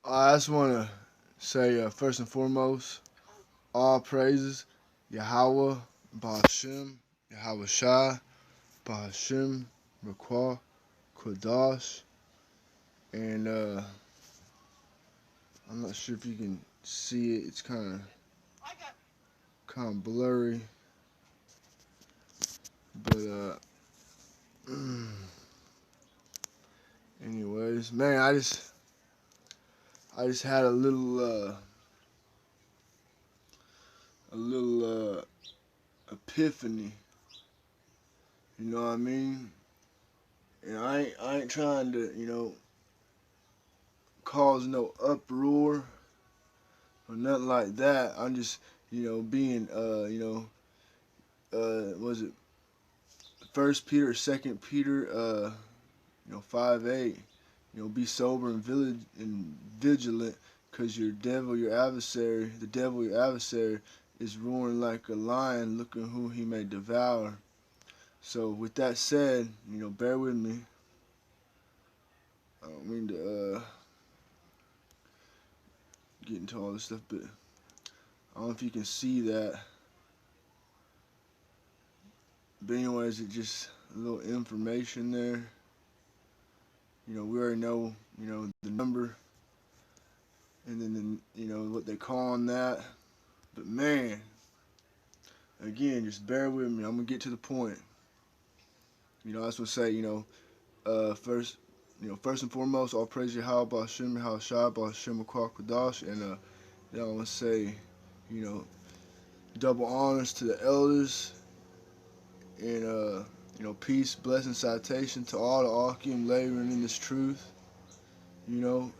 I just want to say, first and foremost, all praises, YAHAWAH, BAHASHAM, YAHAWASHI, BAHASHAM, RACWAA, QADASH, and I'm not sure if you can see it. It's kind of blurry, but anyways, man, I just had a little epiphany. You know what I mean? And I ain't trying to, cause no uproar or nothing like that. I'm just, being, was it First Peter, Second Peter, 5:8. Be sober and vigilant, cause the devil, your adversary, is roaring like a lion, looking who he may devour. So with that said, bear with me. I don't mean to get into all this stuff, but I don't know if you can see that. But anyways, it's just a little information there. We already know, the number, and then what they call on that. But man, again, just bear with me. I'm gonna get to the point. I just want to say, first and foremost, all praise Yahawah, BAHASHAM, YAHAWASHI, BAHASHAM, QADASH, and I want to say, you know, double honors to the elders, and peace, blessing, citation to all the Akim laboring in this truth.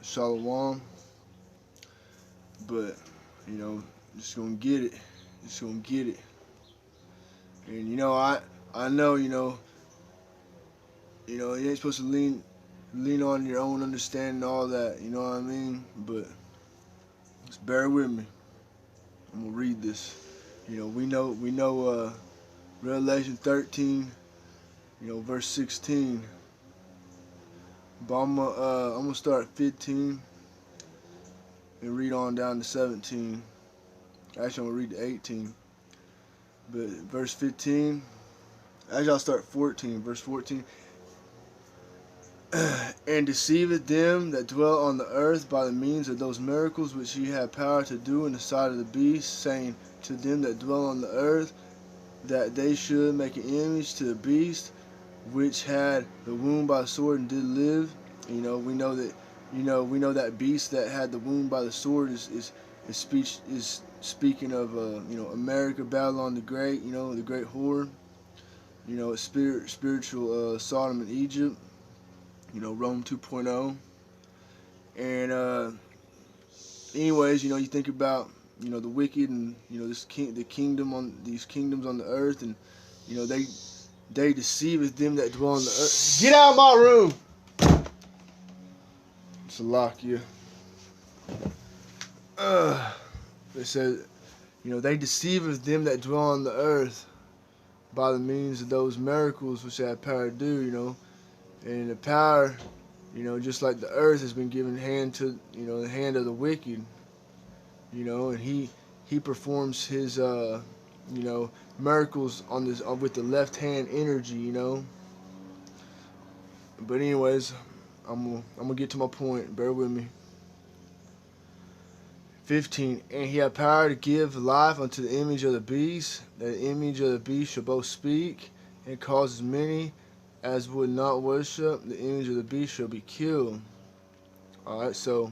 Shalom. But just gonna get it, just gonna get it. And I know you ain't supposed to lean on your own understanding and all that. You know what I mean? But just bear with me. I'm gonna read this. We know Revelation 13, verse 16. But I'm gonna start at 15 and read on down to 17. Actually, I'm gonna read to 18. But verse 15. Actually, I'll start 14. Verse 14. And deceiveth them that dwell on the earth by the means of those miracles which ye have power to do in the sight of the beast, saying to them that dwell on the earth that they should make an image to the beast which had the wound by the sword and did live. We know that beast that had the wound by the sword is speaking of America, Babylon the Great, the great whore, spiritual Sodom and Egypt, Rome 2.0. And anyways, you think about the wicked and the kingdom on these kingdoms on the earth, and they deceiveth them that dwell on the earth. Get out of my room. It's a lock, yeah. They said, they deceiveth them that dwell on the earth by the means of those miracles which they have power to do, and the power, just like the earth has been given hand to, the hand of the wicked, and he performs his, miracles on this with the left hand energy, But anyways, I'm gonna get to my point. Bear with me. 15. And he had power to give life unto the image of the beast, that the image of the beast shall both speak, and cause as many as would not worship the image of the beast shall be killed. Alright, so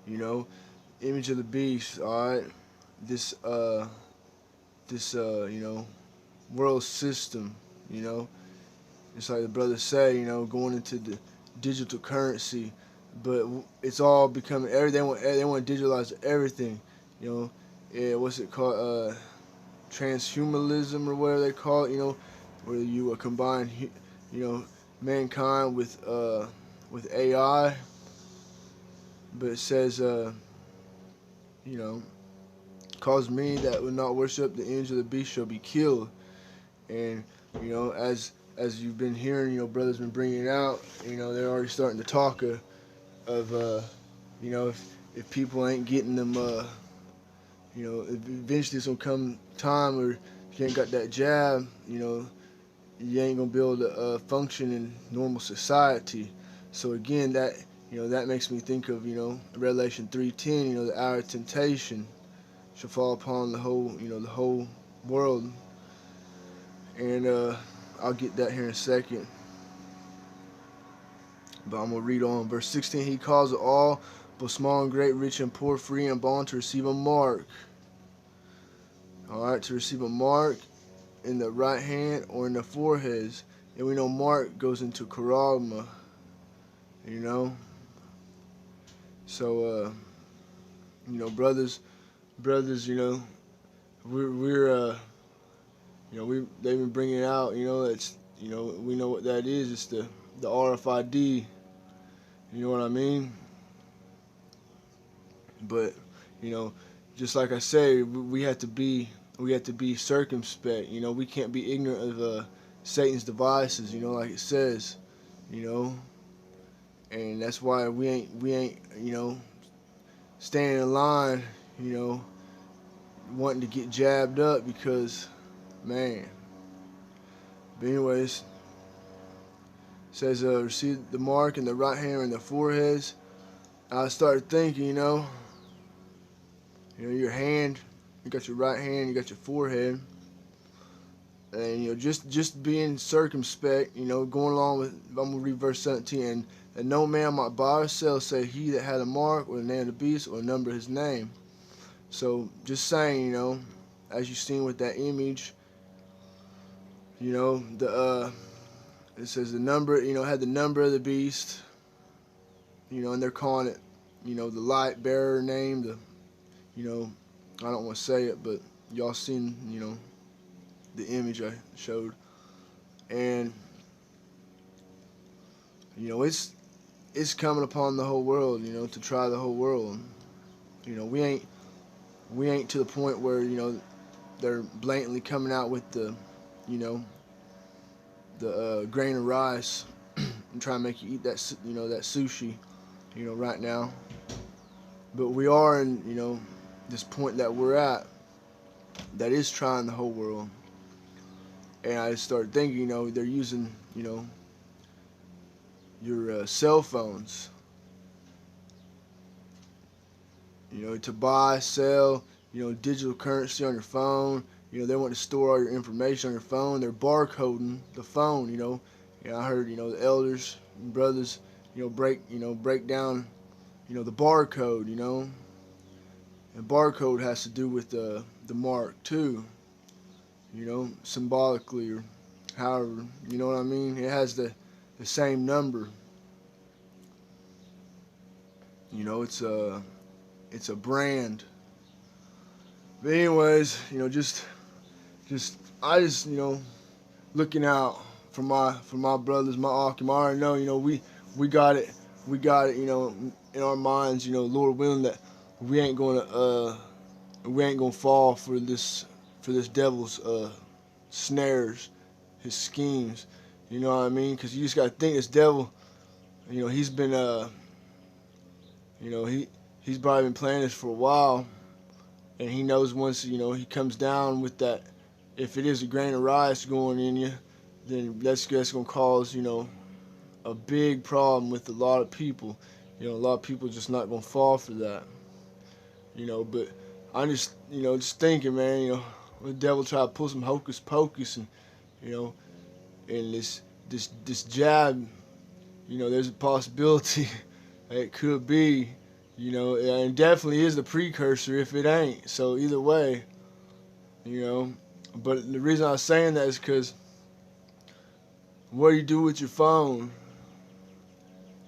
image of the beast, alright, this world system, it's like the brothers say, going into the digital currency, but it's all becoming they want to digitalize everything, what's it called, transhumanism or whatever they call it, where you combine mankind with AI, but it says cause me that would not worship the image of the beast shall be killed. And as you've been hearing, brothers been bringing it out, they're already starting to talk of if people ain't getting them, eventually it's gonna come time where you ain't got that jab, you ain't gonna be able to function in normal society. So again, that makes me think of Revelation 3:10. The hour of temptation shall fall upon the whole world, and I'll get that here in a second. But I'm gonna read on verse 16. He calls all, both small and great, rich and poor, free and bond, to receive a mark. All right, to receive a mark in the right hand or in the foreheads. And we know mark goes into charagma, So, brothers, we're they've been bringing it out. It's we know what that is. It's the RFID. You know what I mean? But just like I say, we have to be circumspect. We can't be ignorant of Satan's devices. Like it says. And that's why we ain't staying in line. Wanting to get jabbed up because, man. But anyways, it says receive the mark in the right hand and the foreheads. I started thinking, your hand, you got your right hand, you got your forehead, and just being circumspect, going along with. I'm gonna read verse 17, and no man might buy or sell, say he that had a mark or the name of the beast or the number of his name. So just saying, as you seen with that image, it says the number, had the number of the beast, and they're calling it, the light bearer name, I don't want to say it, but y'all seen, the image I showed, and it's coming upon the whole world, to try the whole world. We ain't to the point where they're blatantly coming out with the grain of rice and trying to make you eat that that sushi right now. But we are in this point that we're at that is trying the whole world. And I started thinking, they're using your cell phones, to buy, sell, digital currency on your phone. They want to store all your information on your phone. They're barcoding the phone. I heard the elders, brothers, break down, the barcode. And barcode has to do with the mark too. Symbolically or however. You know what I mean? It has the same number. It's a brand. But anyways, just looking out for my brothers, my Akim. I already know, we got it, in our minds, Lord willing, that we ain't gonna fall for this devil's snares, his schemes. You know what I mean? Because you just gotta think, this devil, he's been he's probably been playing this for a while, and he knows once he comes down with that, if it is a grain of rice going in you, then that's gonna cause a big problem with a lot of people. A lot of people just not gonna fall for that. But I'm just thinking, man. The devil try to pull some hocus pocus, and and this jab. There's a possibility it could be. And it definitely is the precursor if it ain't. So either way, But the reason I was saying that is because what do you do with your phone?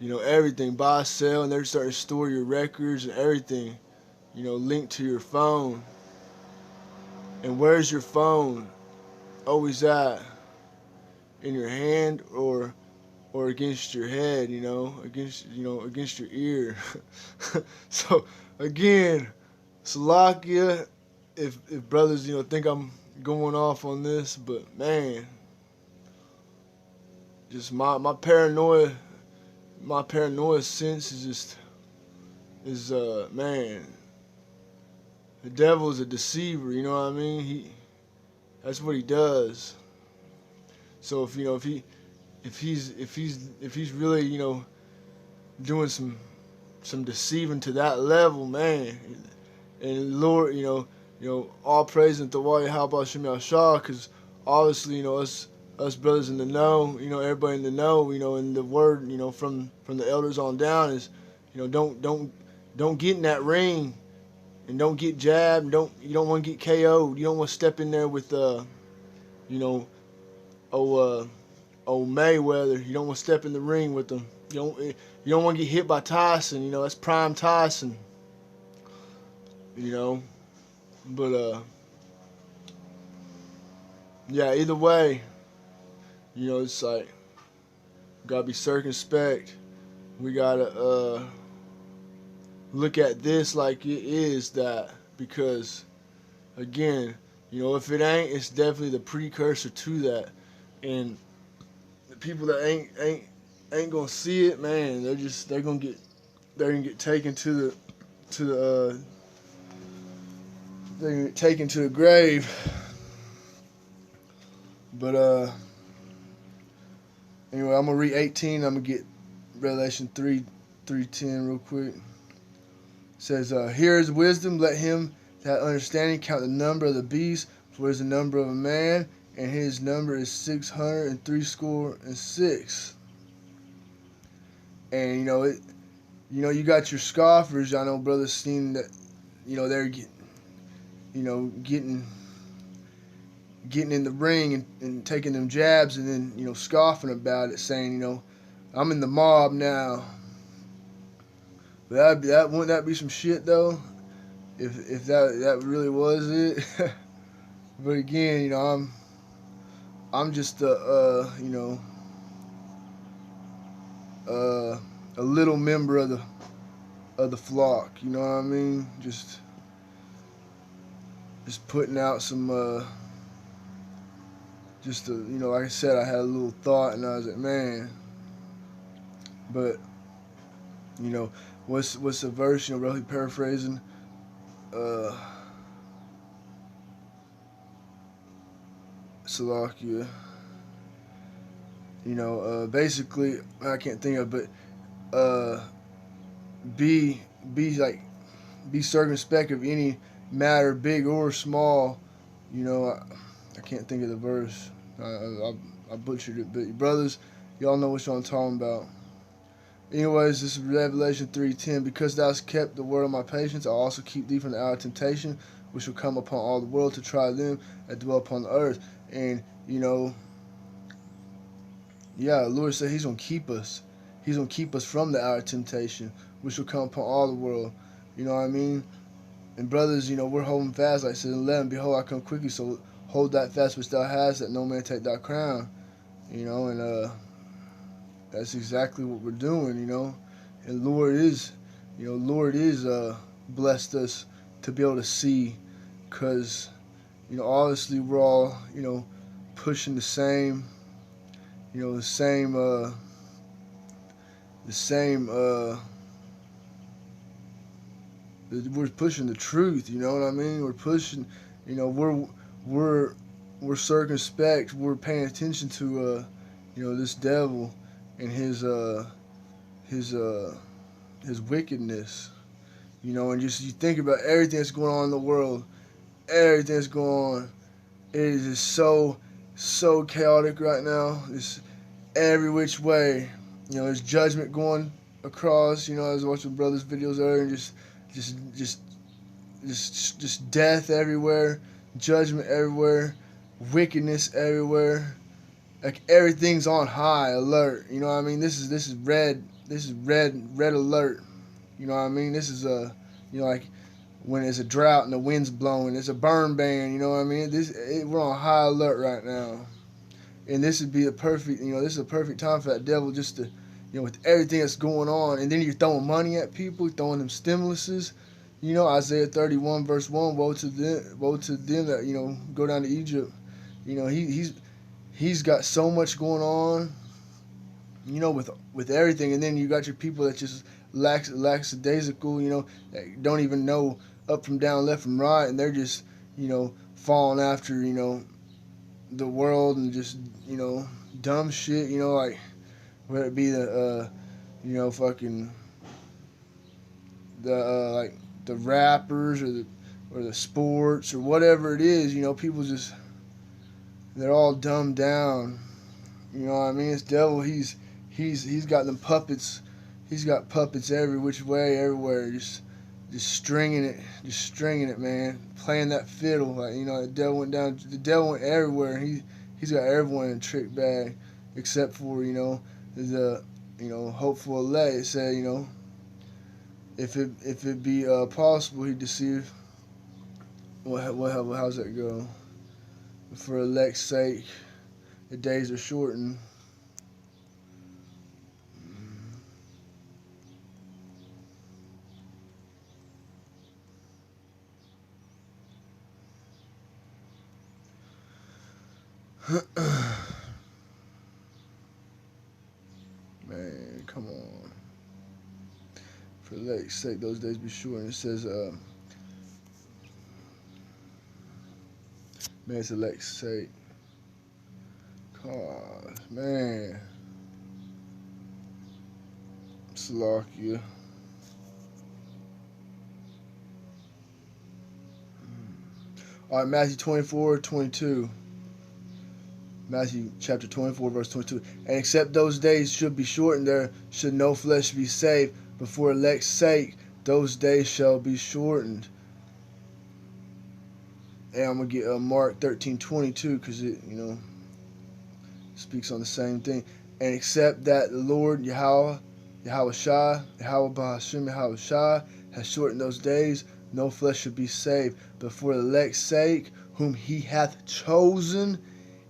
Everything, buy, sell, and they're starting to store your records and everything, linked to your phone. And where's your phone always at? In your hand or against your head, against your ear. So again, Salakia, if brothers, think I'm going off on this, but man, just my paranoia my paranoia sense is just man, the devil is a deceiver. You know what I mean? That's what he does. So if he's really doing some deceiving to that level, man, and Lord, all praise to YAHAWASHI, because obviously, us brothers in the know, everybody in the know, and the word, from the elders on down is, don't get in that ring and don't get jabbed. You don't want to get KO'd. You don't want to step in there with you know, oh Mayweather. You don't want to step in the ring with them. You don't want to get hit by Tyson. That's prime Tyson. But yeah, either way, it's like gotta be circumspect. We gotta look at this like it is that, because again, if it ain't, it's definitely the precursor to that. And the people that ain't gonna see it, man, they're gonna get taken to the they're gonna get taken to the grave. But anyway, I'm gonna read 18. I'm gonna get Revelation 3:10 real quick. It says, "Here is wisdom. Let him that understanding count the number of the beast, for it is the number of a man, and his number is 666." And you got your scoffers. I know brothers seen that. They're getting in the ring and taking them jabs, and then scoffing about it, saying I'm in the mob now. But wouldn't that be some shit though? If that really was it. But again, I'm just a little member of the flock. You know what I mean? Just putting out some like I said, I had a little thought, and I was like, man. But what's the verse? Roughly paraphrasing. Salakia. Basically, I can't think of, but be circumspect of any matter, big or small. I can't think of the verse. I butchered it, but brothers, y'all know what I'm talking about. Anyways, this is Revelation 3:10. "Because thou hast kept the word of my patience, I'll also keep thee from the hour of temptation, which will come upon all the world to try them that dwell upon the earth." And the Lord said He's gonna keep us. He's gonna keep us from the hour of temptation, which will come upon all the world. You know what I mean? And brothers, we're holding fast, like I said in 11. "Behold, I come quickly, so hold that fast which thou hast, that no man take thy crown." And that's exactly what we're doing. And Lord is blessed us to be able to see, because obviously we're all pushing the same we're pushing the truth. You know what I mean? We're pushing. We're circumspect. We're paying attention to this devil and his wickedness. And just you think about everything that's going on in the world, everything that's going on. It is just so chaotic right now. It's every which way. There's judgment going across. I was watching brothers' videos earlier, and just death everywhere, judgment everywhere, wickedness everywhere. Like everything's on high alert. You know what I mean? This is red alert. You know what I mean? This is like when there's a drought and the wind's blowing, it's a burn ban. You know what I mean? We're on high alert right now, and this would be the perfect. This is a perfect time for that devil just to, with everything that's going on, and then you're throwing money at people, throwing them stimuluses. Isaiah 31 verse 1, woe to them that go down to Egypt. He's got so much going on. you know, with everything. And then you got your people that just lackadaisical, you know, that don't even know up from down, left from right, and they're just, you know, falling after, you know, the world and just, you know, dumb shit, you know, like whether it be the you know, fucking the like the rappers or the sports or whatever it is, you know, people just, they're all dumbed down. You know what I mean? This devil, he's got them puppets. He's got puppets every which way, everywhere, just stringing it, man. Playing that fiddle, like, you know, the devil went everywhere. He's got everyone in a trick bag, except for, you know, the, you know, hopeful elect. It said, you know, if it be possible, he deceived. How's that go? For elect's sake, the days are shortened. Man, come on. For elect's sake, those days be shortened. It says, man, it's elect's sake. Cause, man. Slovakia. All right, Matthew 24:22. Matthew chapter 24, verse 22. And except those days should be shortened, there should no flesh be saved. But for elect's sake, those days shall be shortened. And I'm going to get Mark 13:22 because it, you know, speaks on the same thing. And except that the Lord YAHAWAH, BAHASHAM, YAHAWASHI has shortened those days, no flesh should be saved. But for the elect's sake, whom he hath chosen,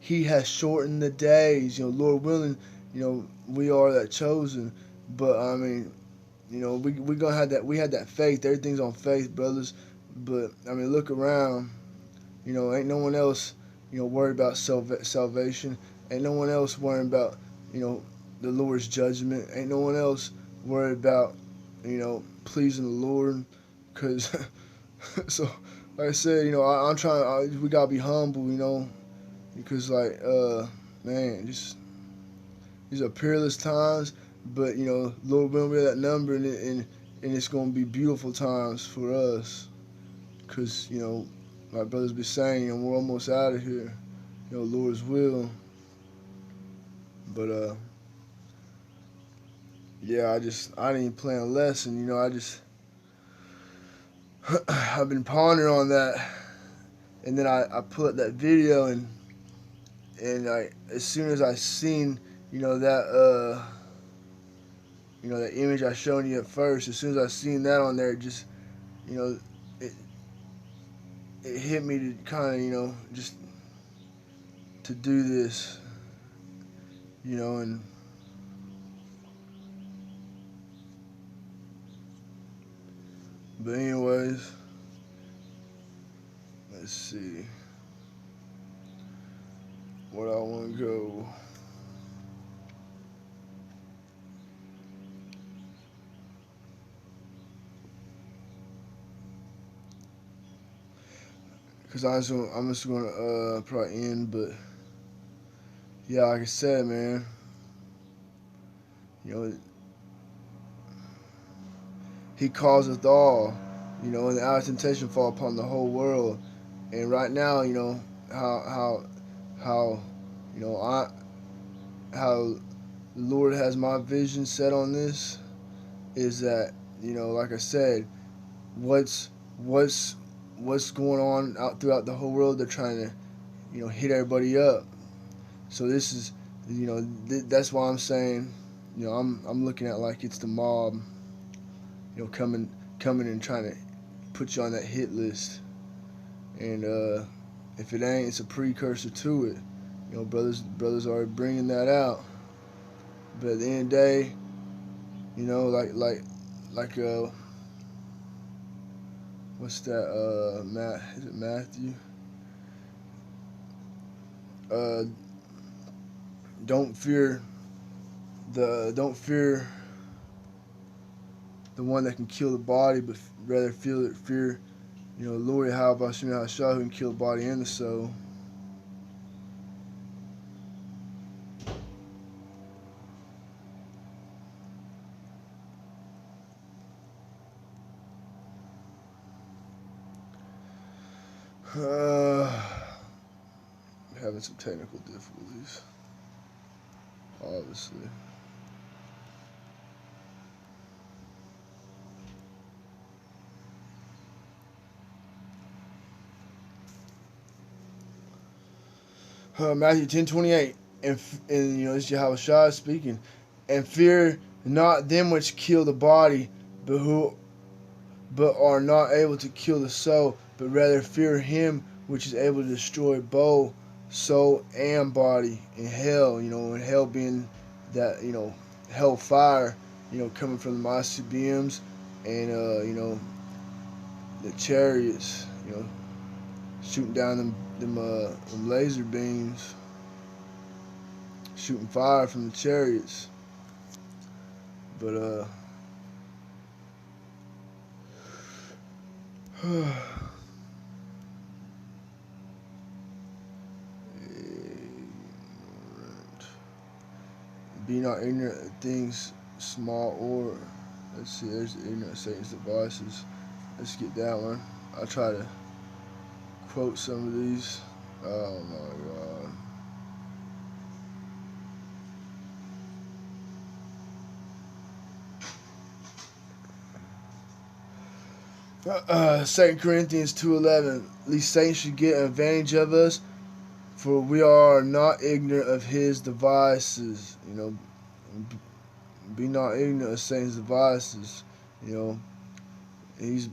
he has shortened the days. You know, Lord willing, you know, we are that chosen. But I mean, you know, we gonna have that. We had that faith. Everything's on faith, brothers. But I mean, look around. You know, ain't no one else, you know, worried about salvation. Ain't no one else worrying about, you know, the Lord's judgment. Ain't no one else worried about, you know, pleasing the Lord. Cause so, like I said, you know, I'm trying. We gotta be humble, you know, because like, man, just these are peerless times. But you know, Lord willing, we're that number, and it's gonna be beautiful times for us. Cause you know, my brothers be saying, you know, we're almost out of here. You know, Lord's will. But yeah, I didn't even plan a lesson. You know, I've been pondering on that, and then I put up that video, and I, as soon as I seen, you know, that you know, that image I showed you at first, as soon as I seen that on there, it just, you know, it it hit me to kind of, you know, just to do this, you know, and but anyways, let's see what I want to go. Cause I'm just gonna probably end, but yeah, like I said, man, you know, he causeth all, you know, and the hour of temptation fall upon the whole world. And right now, you know, how you know, how the Lord has my vision set on this is that, you know, like I said, what's what's what's going on out throughout the whole world. They're trying to, you know, hit everybody up. So this is, you know, that's why I'm saying, you know, I'm looking at like it's the mob, you know, coming and trying to put you on that hit list. And if it ain't, it's a precursor to it. You know, brothers are bringing that out. But at the end of the day, you know, like what's that? Matt, is it Matthew? Uh, don't fear don't fear the one that can kill the body, but rather fear, Lord YAHAWASHI, who can kill the body and the soul. Having some technical difficulties, obviously. Matthew 10:28, and it's YAHAWASHI speaking, and fear not them which kill the body, but are not able to kill the soul, but rather fear him which is able to destroy both soul and body in hell. And hell being that hell fire, coming from the ICBMs and the chariots, shooting down them laser beams, shooting fire from the chariots. But be not ignorant of things small or, let's see, there's ignorant of Satan's devices. Let's get that one. I'll try to quote some of these. Oh my God. 2 Corinthians 2:11. Lest Satan should get an advantage of us, for we are not ignorant of his devices. Be not ignorant of Satan's devices. He's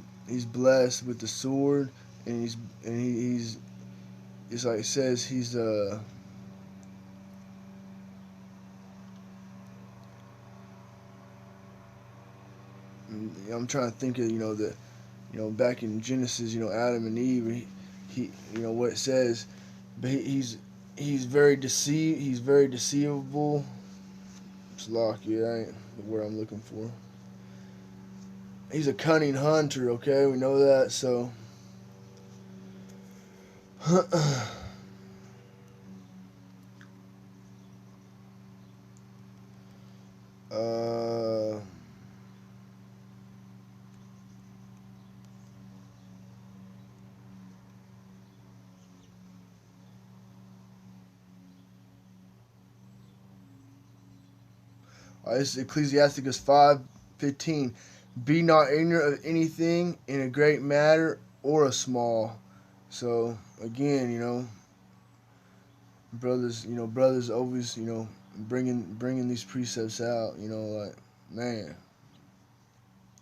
blessed with the sword, and he's it's like it says he's I'm trying to think of that back in Genesis, Adam and Eve, he what it says, but he's very deceivable. It's lucky, that ain't the word I'm looking for. He's a cunning hunter, okay? We know that, so this is Ecclesiasticus 5:15. Be not ignorant of anything in a great matter or a small. So again, brothers always, bringing these precepts out. Like, man,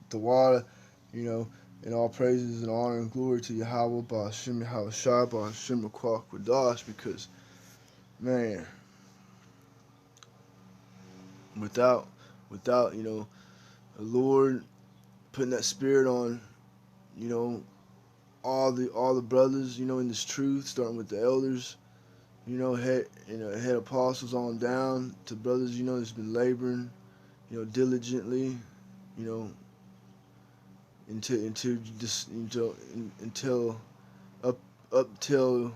the water, and all praises and honor and glory to Yahawah, BAHASHAM, YAHAWASHI, BAHASHAM, QADASH, because, man, without the Lord putting that spirit on all the brothers in this truth, starting with the elders, head apostles on down to brothers that's been laboring diligently until up till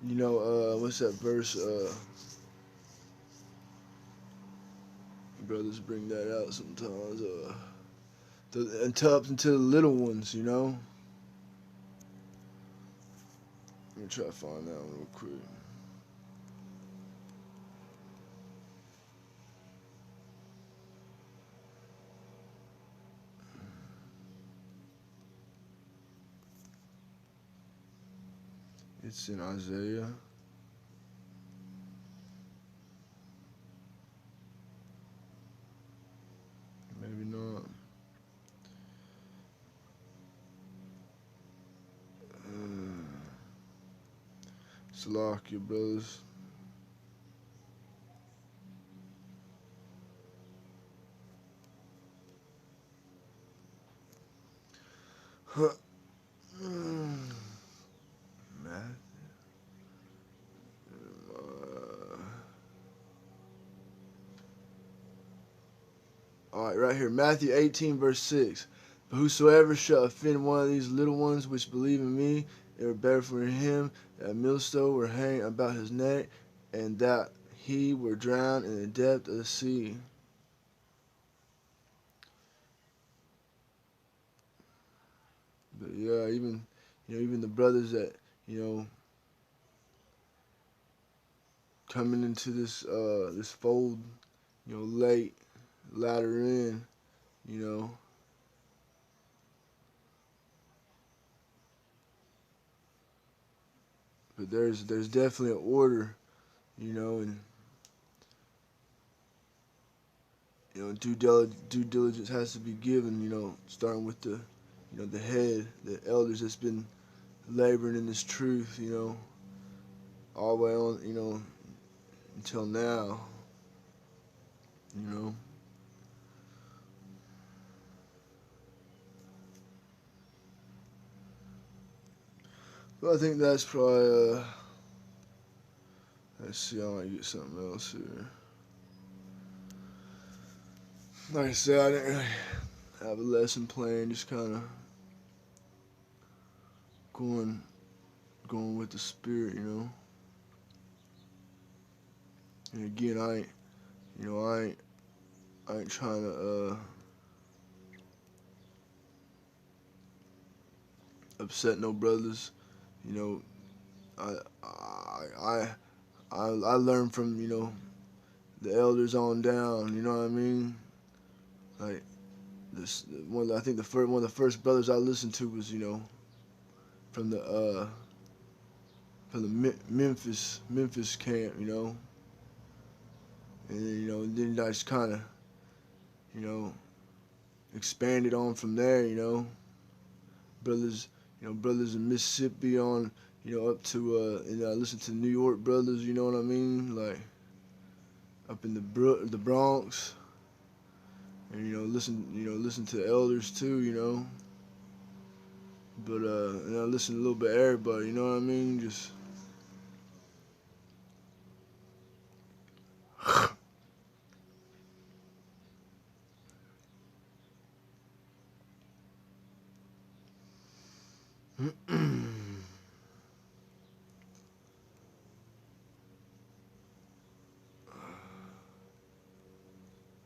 what's that verse, brothers bring that out sometimes, until the little ones, Let me try to find that one real quick. It's in Isaiah. Maybe not. Salakia, brothers. right here, Matthew 18, verse 6. But whosoever shall offend one of these little ones which believe in me, it were better for him that a millstone were hanged about his neck, and that he were drowned in the depth of the sea. But yeah, even the brothers that, coming into this fold, late, latter in, you know. But there's definitely an order, and due diligence has to be given, starting with the head, the elders that's been laboring in this truth, all the way on, until now, you know. But I think that's probably, let's see, I might get something else here. Like I said, I didn't really have a lesson plan, just kind of going with the spirit, And again, I ain't trying to upset no brothers, I learned from the elders on down, you know what I mean? Like this one, I think one of the first brothers I listened to was from the Memphis camp, and then I just kind of expanded on from there, brothers brothers in Mississippi on up to and I listened to New York brothers, you know what I mean, like up in the Bronx, and listen to elders too, but and I listen a little bit to everybody, you know what I mean, just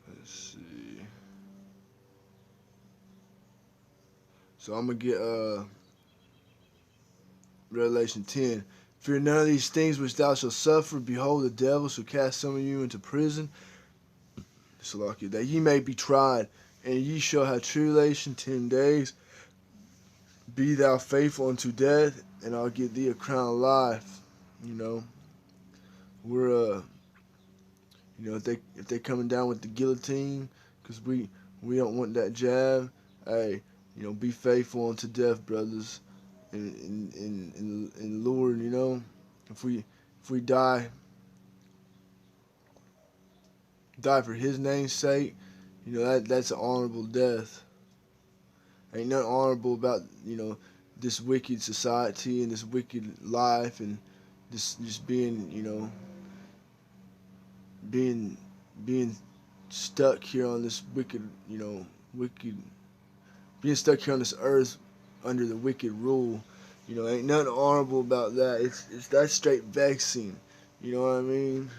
let's see. So I'm gonna get Revelation 10. Fear none of these things which thou shalt suffer. Behold, the devil shall cast some of you into prison, that ye may be tried, and ye shall have tribulation 10 days. Be thou faithful unto death, and I'll give thee a crown of life. We're if they coming down with the guillotine, because we don't want that jab. Hey, be faithful unto death, brothers, in Lord. If we die for His name's sake, that's an honorable death. Ain't nothing honorable about this wicked society and this wicked life and this just being being stuck here on this wicked being stuck here on this earth under the wicked rule. Ain't nothing honorable about that. It's that's straight vexing. You know what I mean?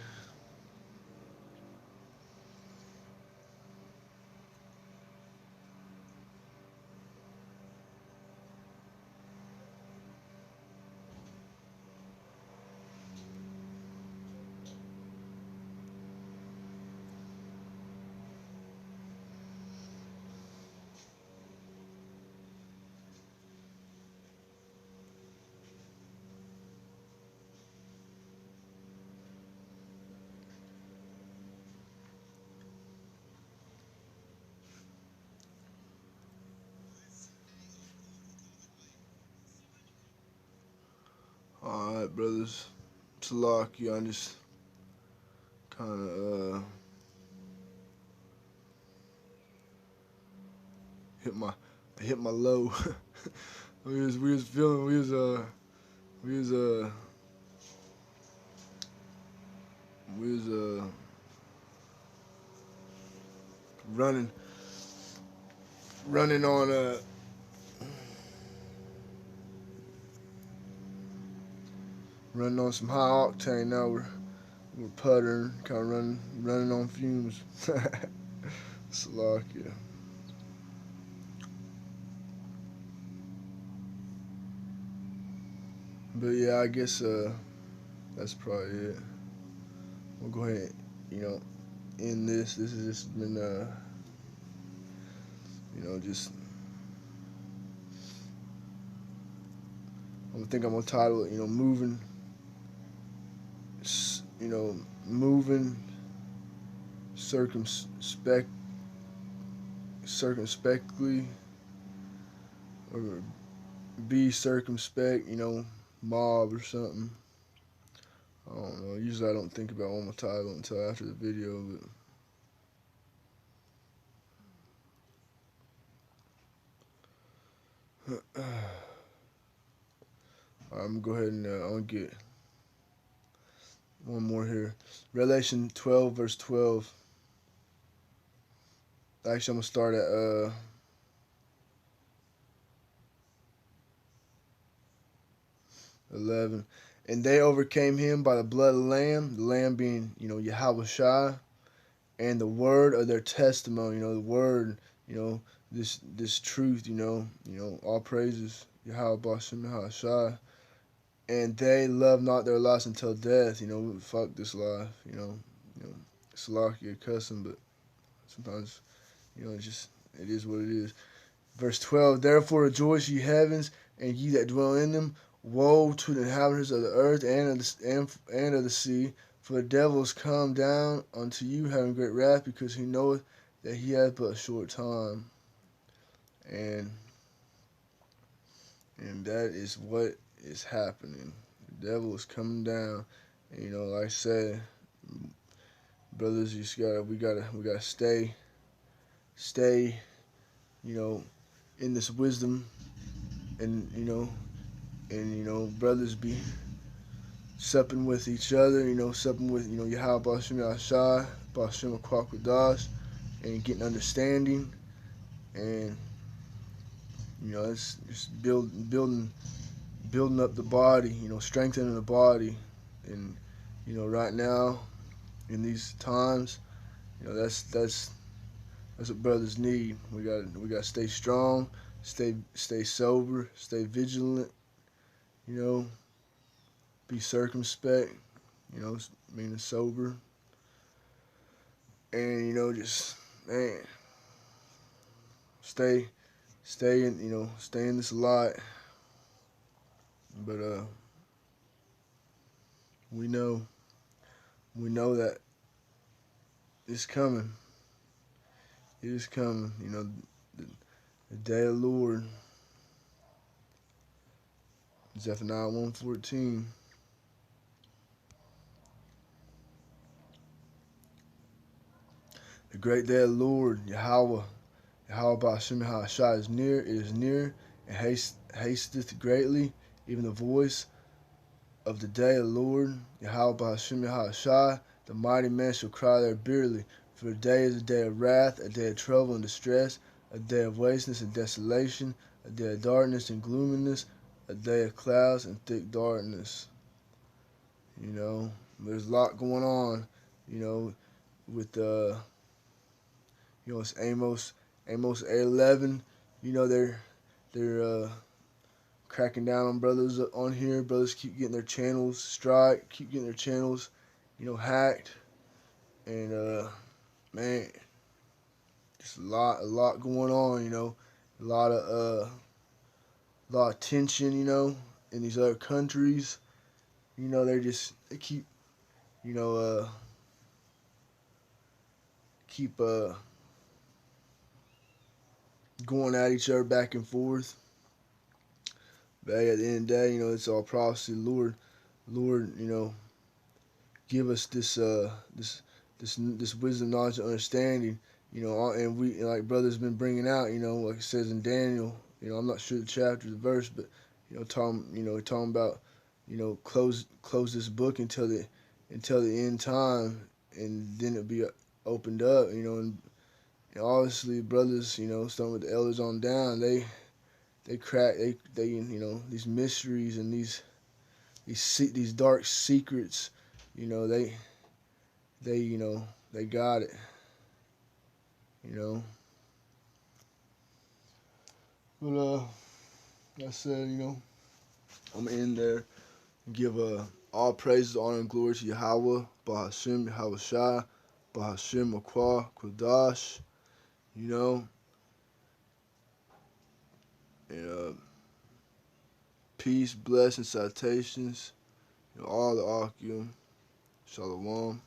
All right, brothers. Talaki, I just kind of hit my low. we was feeling we was running running on some high octane now. We're puttering, kind of running on fumes. Slovakia. But yeah, I guess that's probably it. We'll go ahead, end this. This has just been just I think I'm gonna title it, moving circumspectly, or be circumspect, mob or something. I don't know. Usually I don't think about one more title until after the video, but I'm gonna go ahead and I'm gonna get one more here. Revelation 12 verse 12. Actually, I'm gonna start at 11. And they overcame him by the blood of the Lamb being, YAHAWASHI, and the word of their testimony, the word, this truth, all praises, Yahweh BAHASHAM YAHAWASHI. And they love not their lives until death, fuck this life, it's like you're cussing, but sometimes, it is what it is. Verse 12, therefore rejoice, ye heavens, and ye that dwell in them. Woe to the inhabitants of the earth and of the sea, for the devil is come down unto you, having great wrath, because he knoweth that he hath but a short time. And that is what is happening. The devil is coming down. And, like I said, brothers, we gotta stay, in this wisdom, and brothers be supping with each other, supping with, Yahweh BAHASHAM YAHAWASHI, BAHASHAM QADASH, and getting understanding, and it's just building up the body, strengthening the body, and right now in these times, that's what brothers need. We gotta stay strong, stay sober, stay vigilant, be circumspect, meaning sober, and just, man, stay in this light. But we know that it's coming. It is coming. The day of the Lord. Zephaniah 1:14. The great day of the Lord, Yahweh BAHASHAM YAHAWASHI is near. It is near, and hasteth greatly. Even the voice of the day of the Lord, Yahweh BAHASHAM YAHAWASHI, the mighty man shall cry there bitterly. For the day is a day of wrath, a day of trouble and distress, a day of wasteness and desolation, a day of darkness and gloominess, a day of clouds and thick darkness. There's a lot going on, with it's Amos 8:11. They're cracking down on brothers on here. Brothers keep getting their channels strike, keep getting their channels, hacked, and man, just a lot going on. A lot of tension, in these other countries. They keep, going at each other back and forth. But hey, at the end of the day, it's all prophecy. Lord, give us this wisdom, knowledge, and understanding. And we, like brothers been bringing out, like it says in Daniel. I'm not sure the chapter, the verse, but talking about, close this book until the end time, and then it'll be opened up, And obviously, brothers, starting with the elders on down, they crack, they these mysteries and these dark secrets, they they got it, you know. But like I said, I'm in there. Give all praises, honor, and glory to Yahawah, BAHASHAM, YAHAWASHI, BAHASHAM, RACWAA, QADASH, and peace, blessings, citations, all the Akim, Shalom.